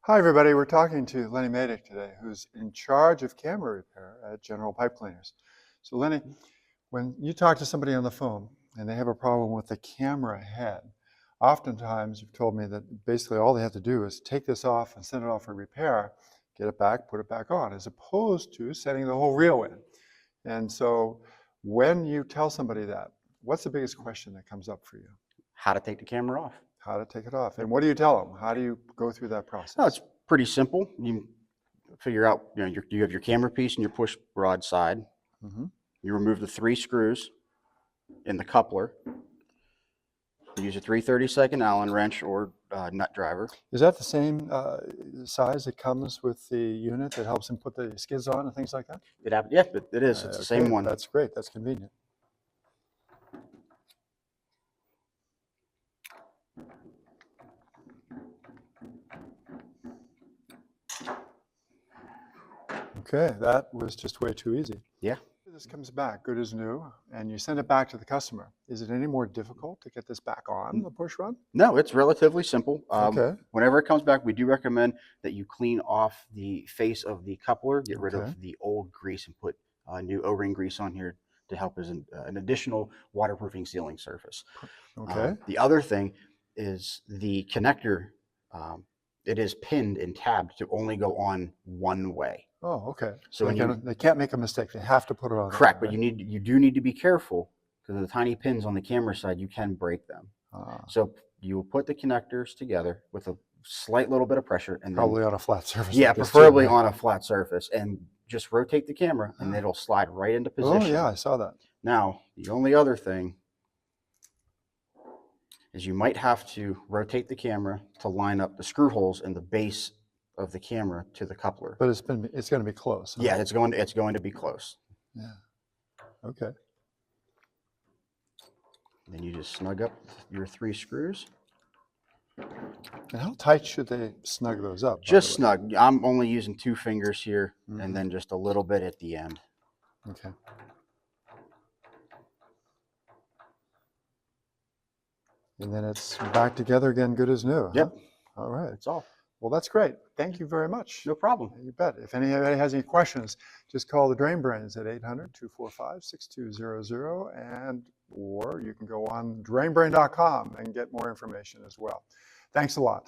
Hi, everybody. We're talking to Lenny Madick today, who's in charge of camera repair at General Pipe Cleaners. So, Lenny, when you talk to somebody on the phone and they have a problem with the camera head, oftentimes you've told me that basically all they have to do is take this off and send it off for repair, get it back, put it back on, as opposed to setting the whole reel in. And so, when you tell somebody that, what's the biggest question that comes up for you? How to take the camera off. How to take it off. And what do you tell them? How do you go through that process? No, it's pretty simple. You figure out, you have your camera piece and your push rod side. Mm-hmm. You remove the 3 screws in the coupler. You use a 3/32 Allen wrench or nut driver. Is that the same size that comes with the unit that helps them put the skids on and things like that? Yeah, it is. It's the same one. That's great. That's convenient. Okay, that was just way too easy. Yeah. This comes back good as new, and you send it back to the customer. Is it any more difficult to get this back on the push rod? No, it's relatively simple. Okay. Whenever it comes back, we do recommend that you clean off the face of the coupler, get rid of the old grease, and put new O-ring grease on here to help as an additional waterproofing sealing surface. Okay. The other thing is the connector. It is pinned and tabbed to only go on one way. Oh, okay. So they can't make a mistake. They have to put it on. Correct, but you do need to be careful because of the tiny pins on the camera side. You can break them. So you will put the connectors together with a slight little bit of pressure, and probably on a flat surface. Yeah, preferably on a flat surface, and just rotate the camera, and it'll slide right into position. Oh yeah, I saw that. Now the only other thing is you might have to rotate the camera to line up the screw holes in the base of the camera to the coupler. But it's going to be close. Huh? Yeah, it's going to be close. Yeah. Okay. Then you just snug up your 3 screws. And how tight should they snug those up? Just snug. I'm only using 2 fingers here, and then just a little bit at the end. Okay. And then it's back together again, good as new. Yep. Huh? All right. That's all. Well, that's great. Thank you very much. No problem. You bet. If anybody has any questions, just call the Drain Brains at 800-245-6200, or you can go on drainbrain.com and get more information as well. Thanks a lot.